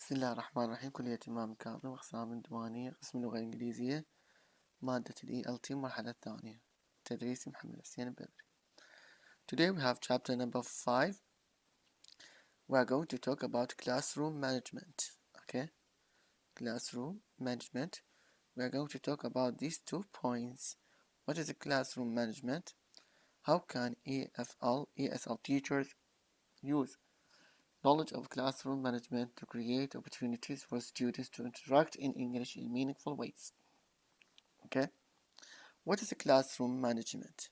بسم الله الرحمن الرحيم. كلية إمام كاظم، أقسام ديوانية، قسم اللغة الإنجليزية، مادة ELT المرحلة الثانية، تدريس محمد حسين بدري. Today we have chapter number 5. We are going to talk about classroom management. Okay, classroom management. We are going to talk about these 2 points. What is a classroom management? How can ESL teachers use knowledge of classroom management to create opportunities for students to interact in English in meaningful ways? Okay, what is a classroom management?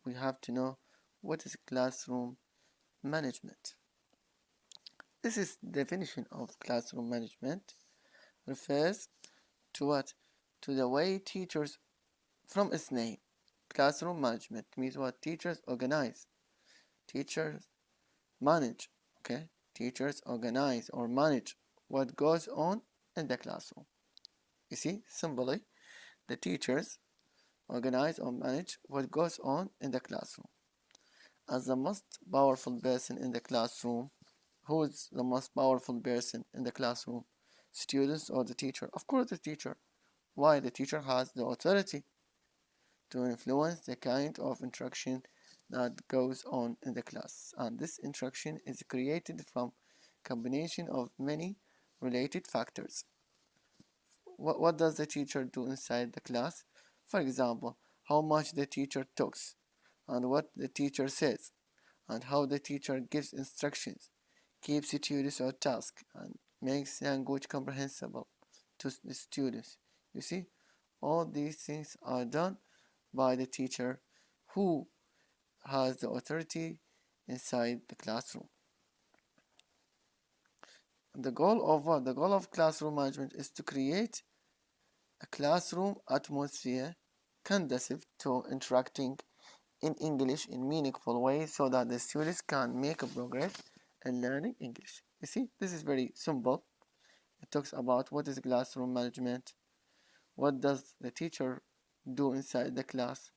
We have to know what is classroom management. This is definition of classroom management refers to what? To the way teachers, from its name, classroom management means what? Teachers organize, teachers manage. Okay, teachers organize or manage what goes on in the classroom. You see, simply, the teachers organize or manage what goes on in the classroom. As the most powerful person in the classroom, who is the most powerful person in the classroom? Students or the teacher? Of course, the teacher. Why? The teacher has the authority to influence the kind of instruction that goes on in the class, and this instruction is created from combination of many related factors. What does the teacher do inside the class? For example, how much the teacher talks, and what the teacher says, and how the teacher gives instructions, keeps students on task, and makes language comprehensible to the students. You see, all these things are done by the teacher who has the authority inside the classroom. The goal of what? The goal of classroom management is to create a classroom atmosphere conducive to interacting in English in meaningful ways so that the students can make a progress in learning English. You see, this is very simple. It talks about what is classroom management, what does the teacher do inside the class,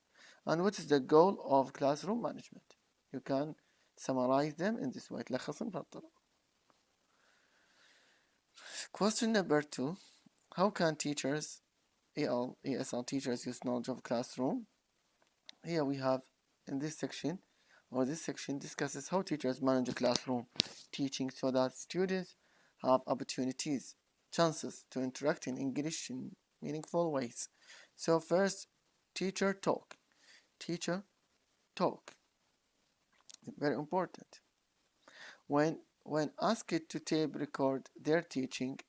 and what is the goal of classroom management. You can summarize them in this way. تلخصهم بهالطريقة. Question number 2. How can teachers, ESL teachers, use knowledge of classroom? Here we have in this section, this section discusses how teachers manage a classroom teaching so that students have opportunities, chances to interact in English in meaningful ways. So first, teacher talk. Teacher talk. Very important. When asked to tape record their teaching,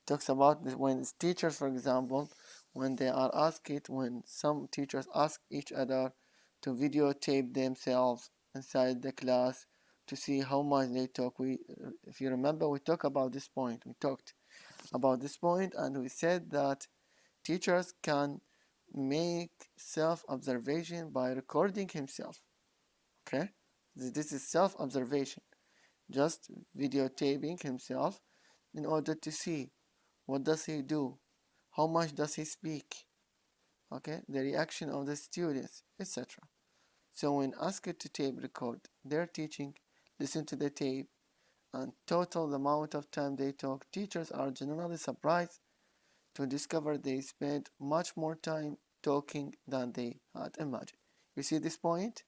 talks about when teachers, for example, when they are asked, when some teachers ask each other to videotape themselves inside the class to see how much they talk. If you remember, we talked about this point. We talked about this point and we said that teachers can make self-observation by recording himself. Okay, this is self-observation, just videotaping himself in order to see what does he do, how much does he speak, okay, the reaction of the students, etc. So when asked to tape record their teaching, listen to the tape, and total the amount of time they talk, teachers are generally surprised to discover they spent much more time talking than they had imagined. You see this point?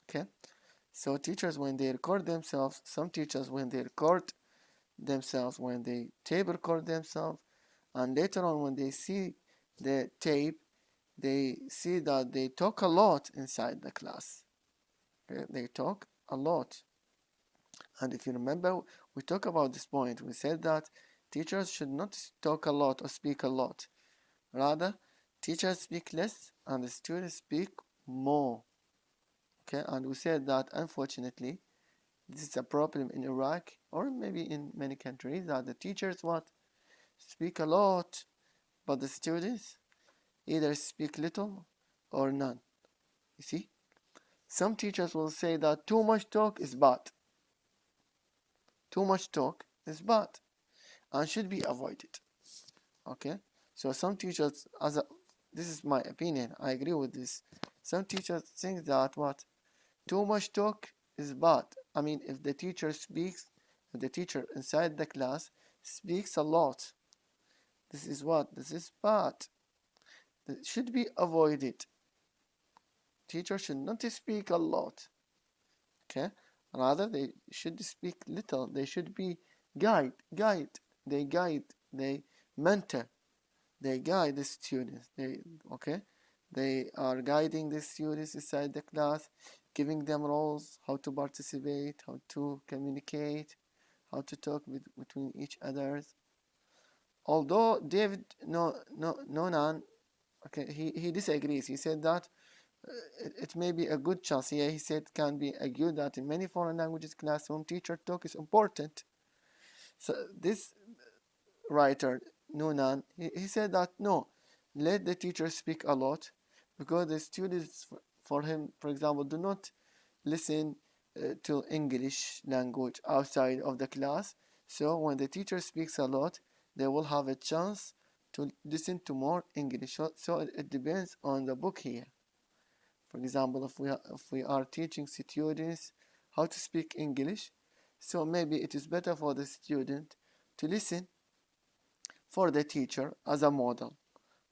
Okay. So teachers, when they record themselves, some teachers, when they record themselves, when they tape record themselves, and later on when they see the tape, they see that they talk a lot inside the class. Okay? They talk a lot. And if you remember, we talked about this point. We said that teachers should not talk a lot or speak a lot. Rather, teachers speak less and the students speak more. Okay, and we said that unfortunately, this is a problem in Iraq or maybe in many countries that the teachers speak a lot, but the students either speak little or none. You see, some teachers will say that too much talk is bad. Too much talk is bad and should be avoided. Okay, so some teachers, this is my opinion, I agree with this. Some teachers think that too much talk is bad. I mean, if the teacher speaks if the teacher inside the class speaks a lot, this is what? This is bad. It should be avoided. Teacher should not speak a lot. Okay? Rather, they should speak little. They should be guide. They guide. They mentor. They guide the students. They are guiding the students inside the class, giving them roles, how to participate, how to communicate, how to talk between each others. Although David Nonan, he disagrees. He said that it may be a good chance. Yeah, he said it can be argued that in many foreign languages classroom, teacher talk is important. So this writer, Noonan, he said that no, let the teacher speak a lot, because the students, for him, for example, do not listen to English language outside of the class. So when the teacher speaks a lot, they will have a chance to listen to more English. So it depends on the book here. For example, if we are teaching students how to speak English, so maybe it is better for the student to listen for the teacher as a model,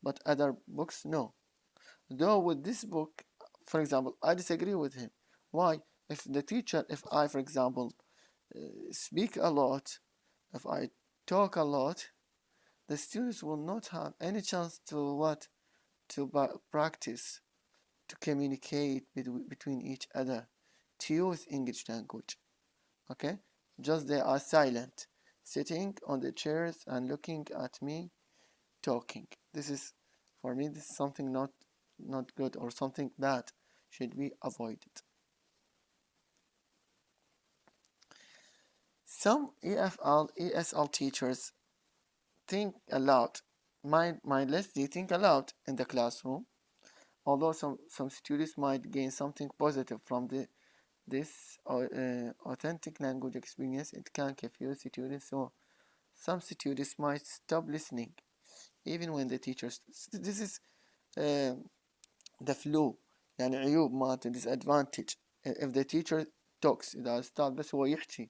but other books, no. Though with this book, for example, I disagree with him. Why? If I, for example, speak a lot, if I talk a lot, the students will not have any chance to what? To practice, to communicate between each other, to use English language. Okay? Just they are silent, sitting on the chairs and looking at me talking. This is, for me, this is something not good, or something bad, should be avoided. Some ESL teachers think aloud, mindlessly think aloud in the classroom. Although some students might gain something positive from this authentic language experience, it can confuse students. So some students might stop listening even when the teachers. This is the flaw، يعني عيوب مالته disadvantage. If the teacher talks، إذا أستاذ بس هو يحكي،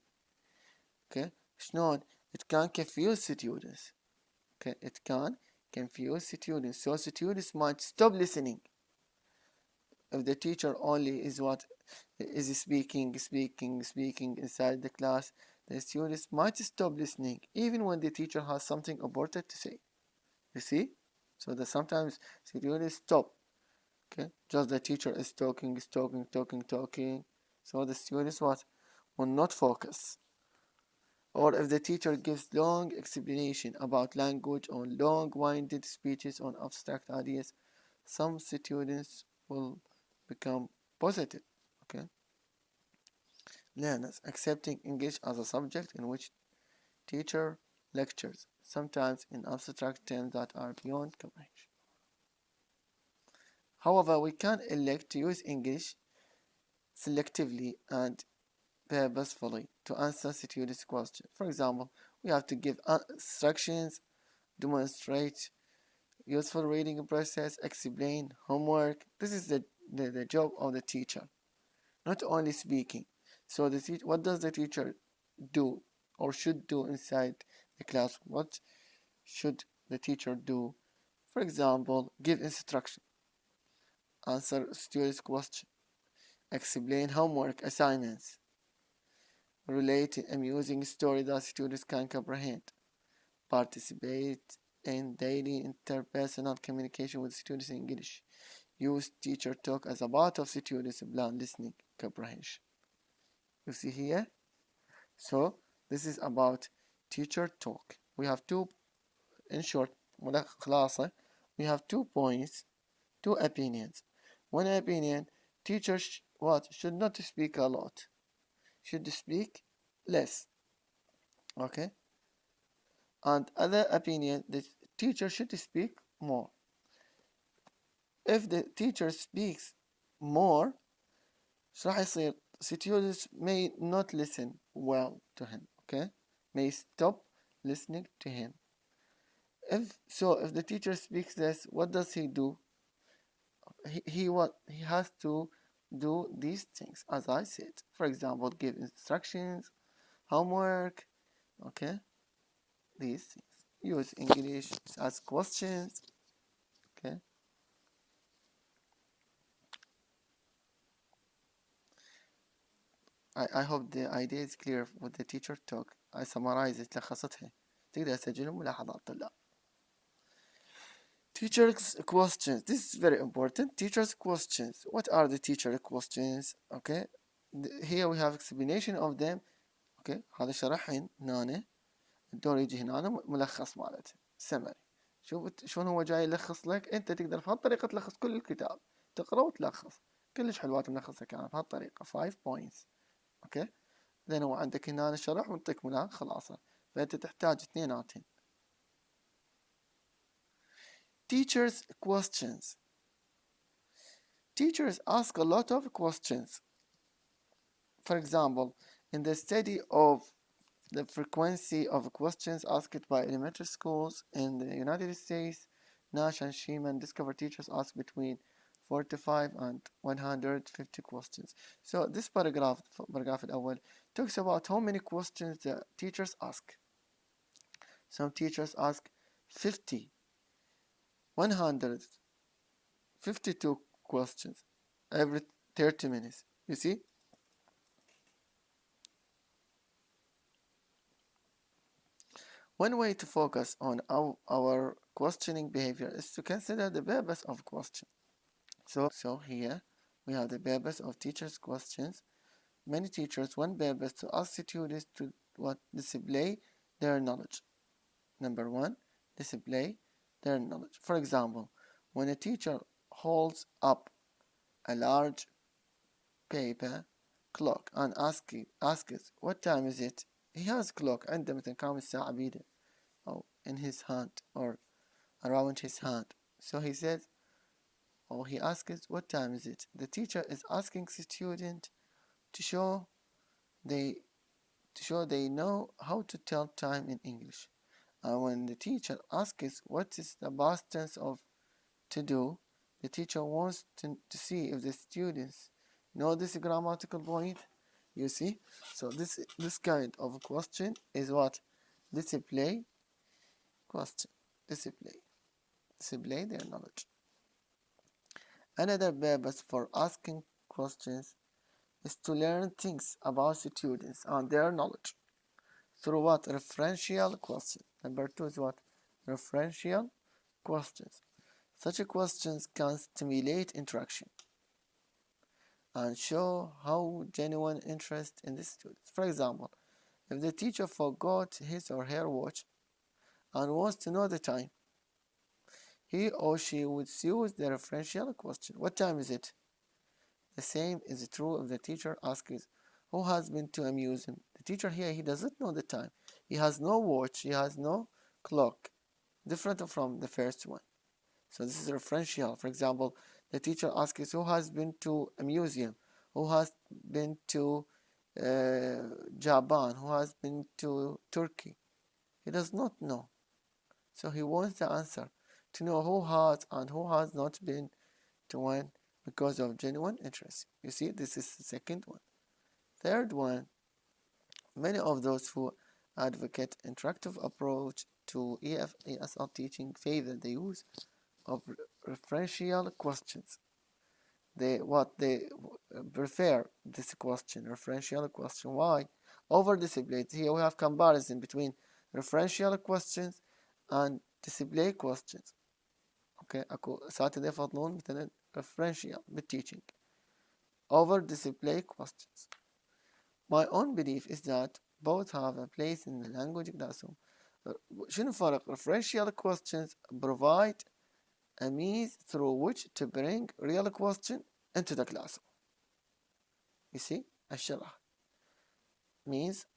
okay، شلون؟ it can confuse students. Okay, it can confuse students. So students might stop listening if the teacher only is speaking inside the class. The students might stop listening even when the teacher has something important to say. You see? So that sometimes students stop. Okay, just the teacher is talking. So the students will not focus. Or if the teacher gives long explanation about language or long-winded speeches on abstract ideas, some students will become positive. Okay, learners accepting English as a subject in which teacher lectures, sometimes in abstract terms that are beyond comprehension. However, we can elect to use English selectively and purposefully to answer students' questions. For example, we have to give instructions, demonstrate useful reading process, explain homework. This is the job of the teacher, not only speaking. So what does the teacher do or should do inside the class? What should the teacher do? For example, give instruction, answer students' question, explain homework assignments, relate an amusing story that students can comprehend, participate in daily interpersonal communication with students in English, use teacher talk as a part of students' plan listening comprehension. You see here? So this is about teacher talk. We have two, in short, we have 2 points, 2 opinions. One opinion, teachers should not speak a lot, should speak less. Okay? And other opinion, the teacher should speak more. If the teacher speaks more، شو راح يصير؟ students may not listen well to him. Okay, may stop listening to him. If the teacher speaks less, what does he do? He has to do these things as I said. For example, give instructions, homework. Okay, these things. Use English, ask questions. Okay. I hope the idea is clear with the teacher talk. I summarize it لخصتها. تقدر تسجلهم ملاحظات طلاب. Teachers questions. This is very important. Teachers questions. What are the teacher questions? Okay. Here we have explanation of them. Okay. هذا شرحين هنا. الدور يجي هنا ملخص مالته. summary. شوف شلون هو جاي يلخص لك. انت تقدر بهالطريقة تلخص كل الكتاب. تقرأ وتلخص. كلش حلوات ملخصة كانت بهالطريقة. 5 points. اوكي. لأن هو عندك هنا الشرح وانطيك ملخص خلاصة. فأنت تحتاج اثنيناتهم. Teachers questions. Teachers ask a lot of questions. For example, in the study of the frequency of questions asked by elementary schools in the United States, Nash and Sheeman discovered teachers ask between 45 and 150 questions. So this paragraph الأول talks about how many questions the teachers ask. Some teachers ask 50, 152 questions every 30 minutes. You see? One way to focus on our questioning behavior is to consider the purpose of question. So here we have the purpose of teachers' questions. Many teachers want purpose to ask students to display their knowledge. Number one, display their knowledge. For example, when a teacher holds up a large paper clock and asks what time is it, he has clock عنده مثلا كام الساعة بيده أو in his hand or around his hand. So he says, or he asks what time is it. The teacher is asking the student to show they know how to tell time in English. And when the teacher asks what is the past tense of to do, the teacher wants to see if the students know this grammatical point. You see? So this kind of question is what? Display question. Display their knowledge. Another purpose for asking questions is to learn things about students and their knowledge. Through what? Referential questions. Number two is what? Referential questions. Such questions can stimulate interaction and show how genuine interest in the students. For example, if the teacher forgot his or her watch and wants to know the time, he or she would use the referential question. What time is it? The same is true if the teacher asks who has been to a museum. The teacher here, he doesn't know the time. He has no watch, he has no clock, different from the first one. So this is referential. For example, the teacher asks who has been to a museum, who has been to Japan, who has been to Turkey. He does not know. So he wants the answer to know who has and who has not been to one because of genuine interest. You see, this is the second one. Third one, many of those who advocate interactive approach to ESL teaching favor the use of referential questions. They prefer this question, referential question. Why? Over display. Here we have comparison between referential questions and display questions. اوكي اكو اساتذه يفضلون مثلا referential بالteaching over display questions. My own belief is that both have a place in the language classroom. شنو الفرق؟ referential questions provide a means through which to bring real question into the classroom. You see? الشرح means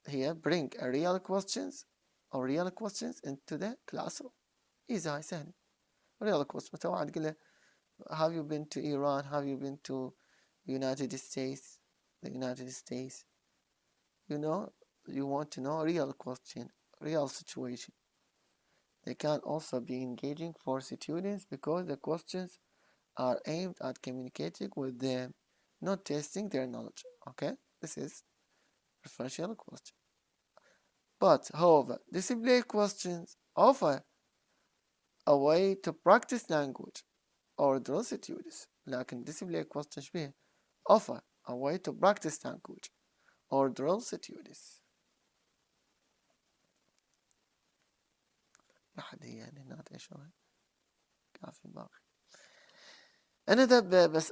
here bring a real questions or real questions into the classroom. easy هاي سهلة. real questions مثلا واحد يقول له have you been to Iran? Have you been to United States? The United States. You know, you want to know real question, real situation. They can also be engaging for students because the questions are aimed at communicating with them, not testing their knowledge. Okay, this is referential question. But however, display questions offer a way to practice language or drill students. لكن display questions شبيه offer a way to practice language or drill students. لحد هي يعني هنا ايش كافي باقي. Another purpose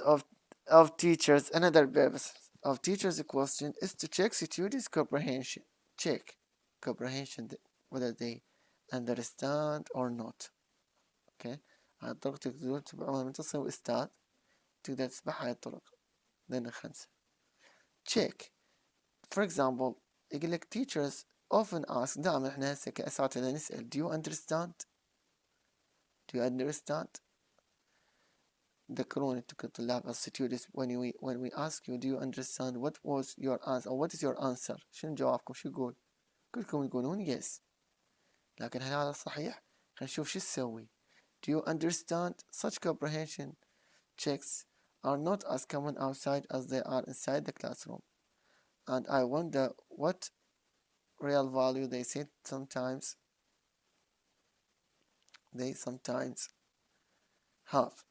of teachers question is to check students' comprehension. Check comprehension whether they understand or not. Okay. هاي الطرق تقدرون تتبعوها من تصل أستاذ تقدر تتبع هاي الطرق لأن 5. Check. For example يقول لك teachers often ask دائما احنا هسه كأساتذة نسأل do you understand? Do you understand? ذكرون انتم كطلاب students when we ask you do you understand what was your answer or what is your answer شنو جوابكم شو يقول كلكم تقولون yes لكن هل هذا صحيح خلينا نشوف شو تسوي do you understand such comprehension checks are not as common outside as they are inside the classroom and I wonder what real value they sometimes have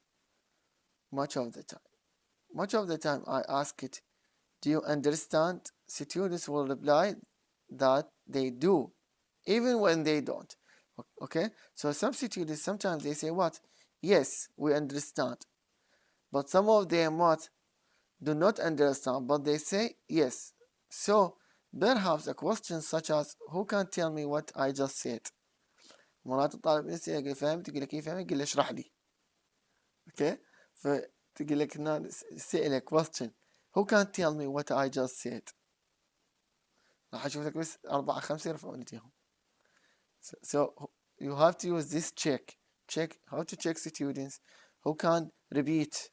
much of the time I ask it do you understand? Students will reply that they do, even when they don't. Okay? So some students, sometimes they say what? Yes, we understand. But some of them what? Do not understand, but they say yes. So perhaps a question such as who can tell me what I just said? مرات الطالب يسأل يقول فهمت؟ تقول لك فهمت؟ يقول اشرح لي. Okay? فتقول لك هنا سألك question who can tell me what I just said? راح اشوف لك بس 4 5 يرفعون ايديهم. So you have to use this check how to check students who can repeat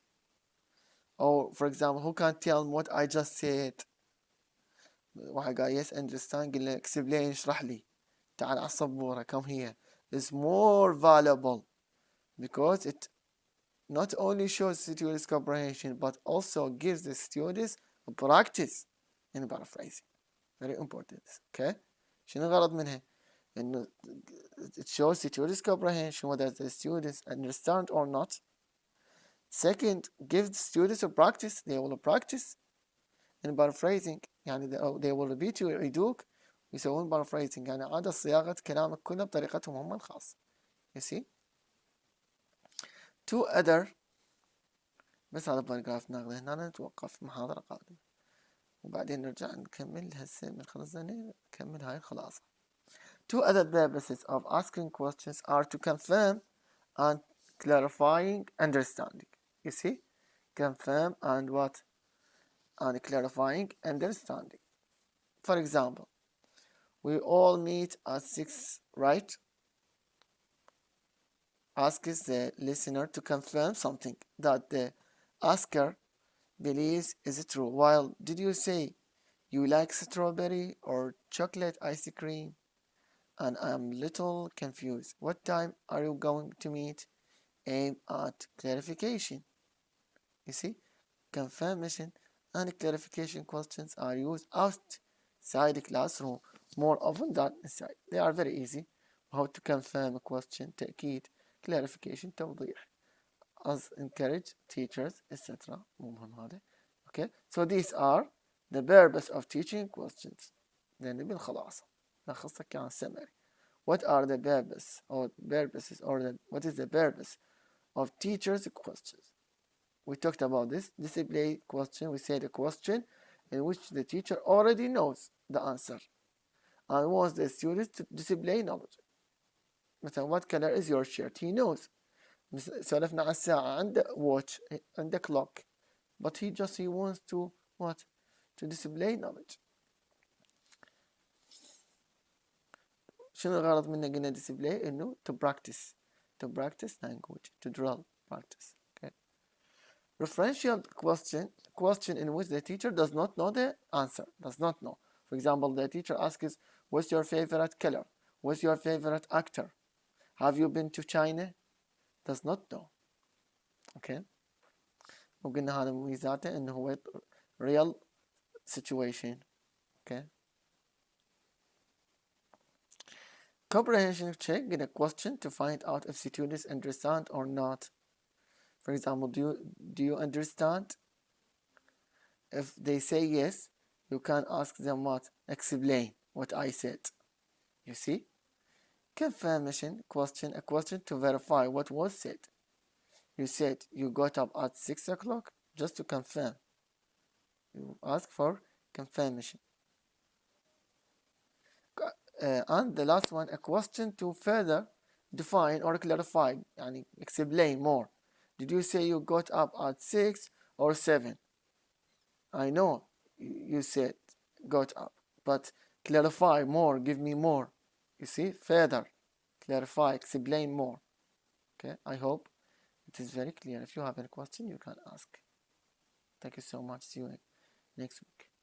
or for example who can tell me what I just said. واحد قال yes understand قل له explain اشرح لي تعال على السبورة come here is more valuable because it not only shows students comprehension but also gives the students practice in paraphrasing. Very important. Okay. شنو الغرض منها؟ إنه it shows students comprehension whether the students understand or not. Second, give the students a practice. They will practice in paraphrasing. يعني they will repeat يعيدوك ويسوون paraphrasing يعني عادة صياغة كلامك كله بطريقتهم هم الخاصة. You see? Two other بس هذا باراجراف ناخذه هنا نتوقف محاضرة قادمة وبعدين نرجع نكمل هسه من خلصنا نكمل هاي الخلاصة. Two other purposes of asking questions are to confirm and clarifying understanding. You see? Confirm and what? And clarifying understanding. For example, we all meet at 6, right? Asks the listener to confirm something that the asker believes is true. While did you say you like strawberry or chocolate ice cream? And I'm little confused. What time are you going to meet? Aim at clarification. You see, confirmation and clarification questions are used outside the classroom more often than inside. They are very easy. How to confirm a question, تأكيد, clarification, توضيح. As encourage teachers, etc. مو مهم هذا. Okay, so these are the purpose of teaching questions. يعني بالخلاصة نلخصها كان summary. What are the purposes or what is the purpose of teachers' questions? We talked about this display question. We said a question in which the teacher already knows the answer and wants the students to display knowledge. مثلا what color is your shirt? He knows. سولفنا على الساعة عنده watch عنده clock but he wants to what? To display knowledge. شنو الغرض منه قلنا display إنه to practice language to drill practice. Okay. Referential question in which the teacher does not know the answer, does not know. For example, the teacher asks, what's your favorite color? What's your favorite actor? Have you been to China? Does not know. Okay. وقلنا هذا ميزاته انه هو real situation. Okay. Comprehension check, get a question to find out if students understand or not. For example, do you understand? If they say yes, you can ask them what? Explain what I said. You see? Confirmation question, a question to verify what was said. You said you got up at 6 o'clock, just to confirm. You ask for confirmation. And the last one, a question to further define or clarify, yani explain more. Did you say you got up at 6 or 7? I know you said got up, but clarify more, give me more. You see, further, clarify, explain more. Okay, I hope it is very clear. If you have any question, you can ask. Thank you so much. See you next week.